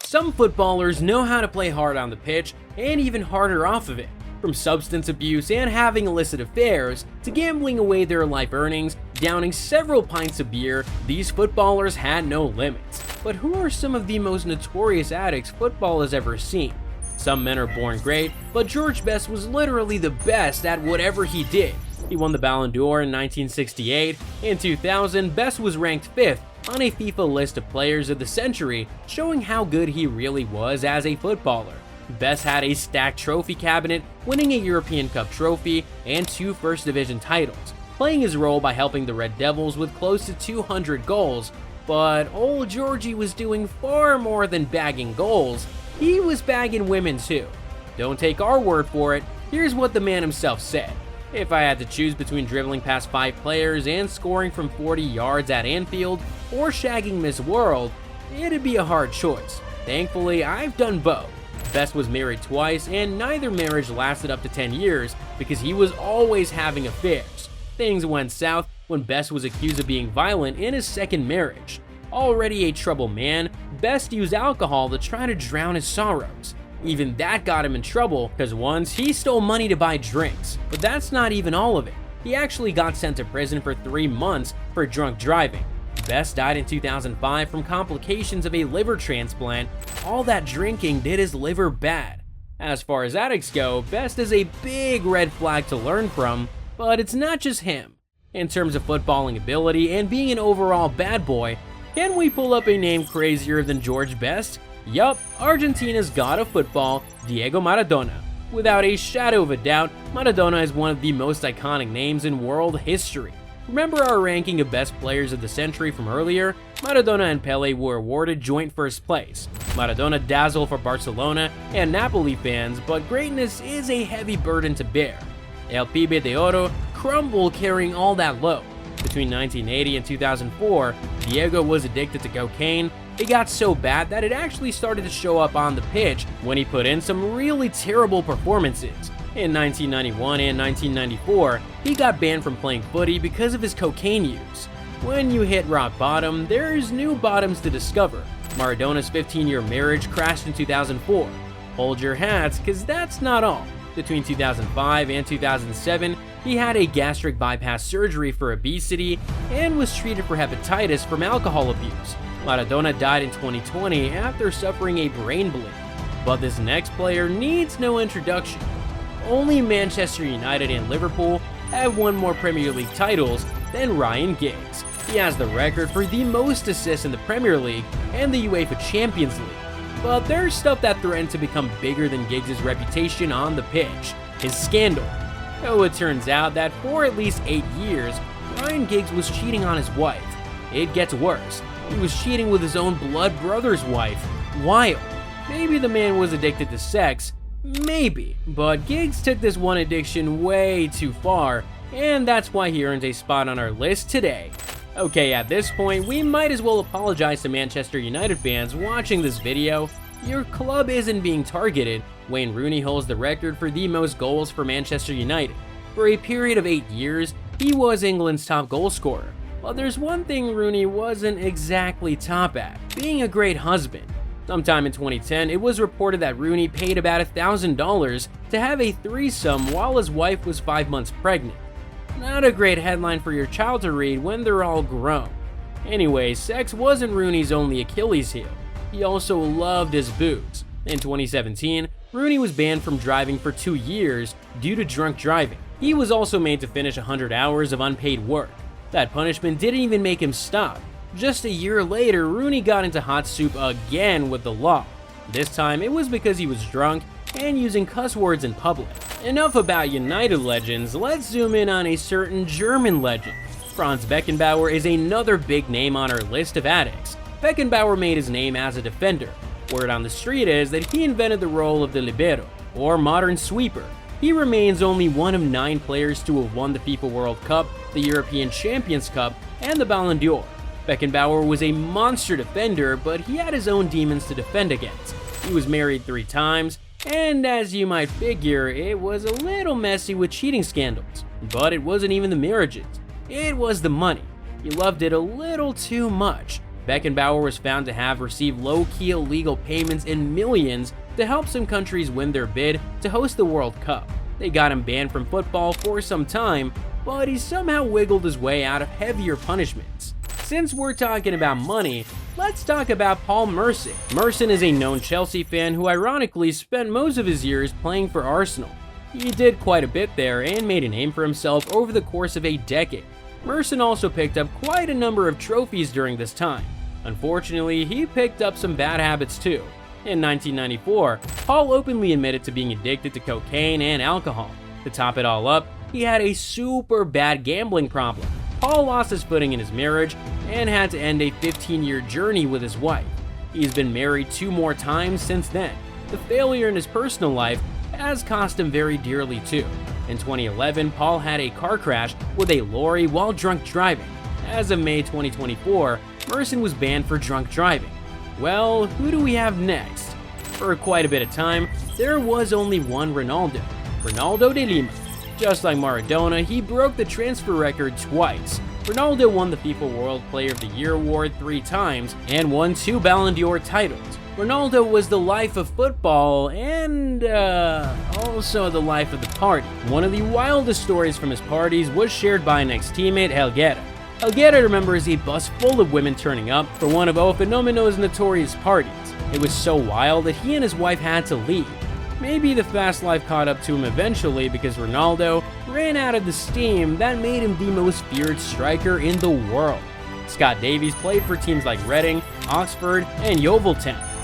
Some footballers know how to play hard on the pitch and even harder off of it. From substance abuse and having illicit affairs, to gambling away their life earnings, downing several pints of beer, these footballers had no limits. But who are some of the most notorious addicts football has ever seen? Some men are born great, but George Best was literally the best at whatever he did. He won the Ballon d'Or in 1968. In 2000, Best was ranked 5th on a FIFA list of players of the century, showing how good he really was as a footballer. Best had a stacked trophy cabinet, winning a European Cup trophy and 2 First Division titles, playing his role by helping the Red Devils with close to 200 goals. But old Georgie was doing far more than bagging goals. He was bagging women too. Don't take our word for it, here's what the man himself said. "If I had to choose between dribbling past 5 players and scoring from 40 yards at Anfield or shagging Miss World, it'd be a hard choice. Thankfully, I've done both." Best was married twice, and neither marriage lasted up to 10 years because he was always having affairs. Things went south when Best was accused of being violent in his second marriage. Already a troubled man, Best used alcohol to try to drown his sorrows. Even that got him in trouble, because once he stole money to buy drinks. But that's not even all of it. He actually got sent to prison for 3 months for drunk driving. Best died in 2005 from complications of a liver transplant. All that drinking did his liver bad. As far as addicts go, Best is a big red flag to learn from, but it's not just him. In terms of footballing ability and being an overall bad boy, can we pull up a name crazier than George Best? Yup, Argentina's god of football, Diego Maradona. Without a shadow of a doubt, Maradona is one of the most iconic names in world history. Remember our ranking of best players of the century from earlier? Maradona and Pelé were awarded joint first place. Maradona dazzled for Barcelona and Napoli fans, but greatness is a heavy burden to bear. El Pibe de Oro crumbled carrying all that load. Between 1980 and 2004, Diego was addicted to cocaine. It got so bad that it actually started to show up on the pitch when he put in some really terrible performances. In 1991 and 1994, he got banned from playing footy because of his cocaine use. When you hit rock bottom, there's new bottoms to discover. Maradona's 15-year marriage crashed in 2004. Hold your hats, cause that's not all. Between 2005 and 2007, he had a gastric bypass surgery for obesity and was treated for hepatitis from alcohol abuse. Maradona died in 2020 after suffering a brain bleed. But this next player needs no introduction. Only Manchester United and Liverpool have won more Premier League titles than Ryan Giggs. He has the record for the most assists in the Premier League and the UEFA Champions League. But there's stuff that threatened to become bigger than Giggs' reputation on the pitch, his scandal. So it turns out that for at least 8 years, Ryan Giggs was cheating on his wife. It gets worse. He was cheating with his own blood brother's wife. Wild. Maybe the man was addicted to sex. Maybe. But Giggs took this one addiction way too far, and that's why he earns a spot on our list today. Okay, at this point, we might as well apologize to Manchester United fans watching this video. Your club isn't being targeted. Wayne Rooney holds the record for the most goals for Manchester United. For a period of 8 years, he was England's top goal scorer. But there's one thing Rooney wasn't exactly top at, being a great husband. Sometime in 2010, it was reported that Rooney paid about $1,000 to have a threesome while his wife was 5 months pregnant. Not a great headline for your child to read when they're all grown. Anyway, sex wasn't Rooney's only Achilles heel. He also loved his booze. In 2017, Rooney was banned from driving for 2 years due to drunk driving. He was also made to finish 100 hours of unpaid work. That punishment didn't even make him stop. Just a year later, Rooney got into hot soup again with the law. This time, it was because he was drunk and using cuss words in public. Enough about United legends, let's zoom in on a certain German legend. Franz Beckenbauer is another big name on our list of addicts. Beckenbauer made his name as a defender. Word on the street is that he invented the role of the libero, or modern sweeper. He remains only one of 9 players to have won the FIFA World Cup, the European Champions Cup, and the Ballon d'Or. Beckenbauer was a monster defender, but he had his own demons to defend against. He was married 3 times, and as you might figure, it was a little messy with cheating scandals. But it wasn't even the marriages, it was the money. He loved it a little too much. Beckenbauer was found to have received low-key illegal payments in millions to help some countries win their bid to host the World Cup. They got him banned from football for some time, but he somehow wiggled his way out of heavier punishments. Since we're talking about money, let's talk about Paul Merson. Merson is a known Chelsea fan who ironically spent most of his years playing for Arsenal. He did quite a bit there and made a name for himself over the course of a decade. Merson also picked up quite a number of trophies during this time. Unfortunately, he picked up some bad habits too. In 1994, Paul openly admitted to being addicted to cocaine and alcohol. To top it all up, he had a super bad gambling problem. Paul lost his footing in his marriage and had to end a 15-year journey with his wife. He's been married 2 more times since then. The failure in his personal life has cost him very dearly too. In 2011, Paul had a car crash with a lorry while drunk driving. As of May 2024, Merson was banned for drunk driving. Well, who do we have next? For quite a bit of time, there was only one Ronaldo, Ronaldo de Lima. Just like Maradona, he broke the transfer record twice. Ronaldo won the FIFA World Player of the Year award 3 times and won 2 Ballon d'Or titles. Ronaldo was the life of football and also the life of the party. One of the wildest stories from his parties was shared by an ex-teammate, Helguera. Helguera remembers a bus full of women turning up for one of O Fenomeno's notorious parties. It was so wild that he and his wife had to leave. Maybe the fast life caught up to him eventually because Ronaldo ran out of the steam that made him the most feared striker in the world. Scott Davies played for teams like Reading, Oxford, and Yeovil.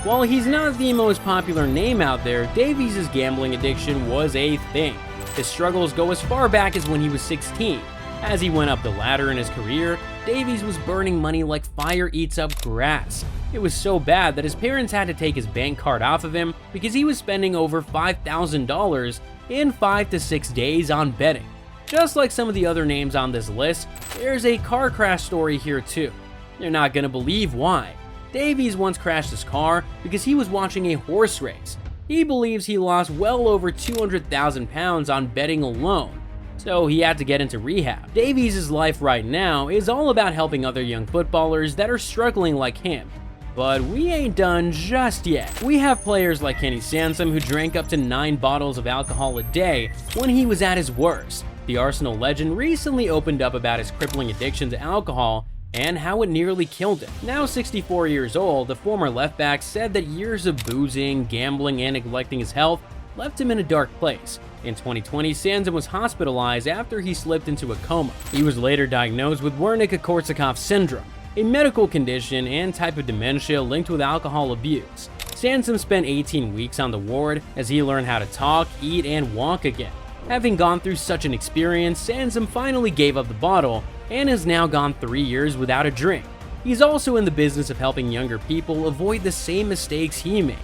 While he's not the most popular name out there, Davies' gambling addiction was a thing. His struggles go as far back as when he was 16. As he went up the ladder in his career, Davies was burning money like fire eats up grass. It was so bad that his parents had to take his bank card off of him because he was spending over $5,000 in 5 to 6 days on betting. Just like some of the other names on this list, there's a car crash story here too. You're not gonna believe why. Davies once crashed his car because he was watching a horse race. He believes he lost well over £200,000 on betting alone, so he had to get into rehab. Davies' life right now is all about helping other young footballers that are struggling like him. But we ain't done just yet. We have players like Kenny Sansom who drank up to 9 bottles of alcohol a day when he was at his worst. The Arsenal legend recently opened up about his crippling addiction to alcohol and how it nearly killed him. Now 64 years old, the former left-back said that years of boozing, gambling, and neglecting his health left him in a dark place. In 2020, Sansom was hospitalized after he slipped into a coma. He was later diagnosed with Wernicke-Korsakoff syndrome, a medical condition and type of dementia linked with alcohol abuse. Sansom spent 18 weeks on the ward as he learned how to talk, eat, and walk again. Having gone through such an experience, Sansom finally gave up the bottle and has now gone 3 years without a drink. He's also in the business of helping younger people avoid the same mistakes he made.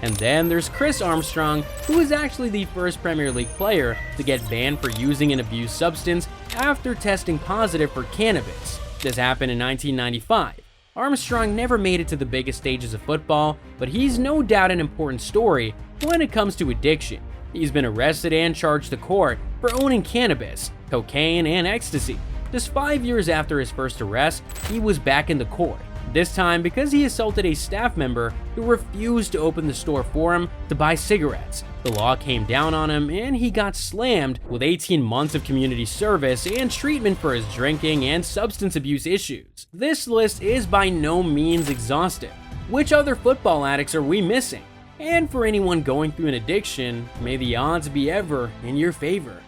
And then there's Chris Armstrong, who is actually the first Premier League player to get banned for using an abused substance after testing positive for cannabis. This happened in 1995. Armstrong never made it to the biggest stages of football, but he's no doubt an important story when it comes to addiction. He's been arrested and charged to court for owning cannabis, cocaine, and ecstasy. Just 5 years after his first arrest, he was back in the court. This time because he assaulted a staff member who refused to open the store for him to buy cigarettes. The law came down on him and he got slammed with 18 months of community service and treatment for his drinking and substance abuse issues. This list is by no means exhaustive. Which other football addicts are we missing? And for anyone going through an addiction, may the odds be ever in your favor.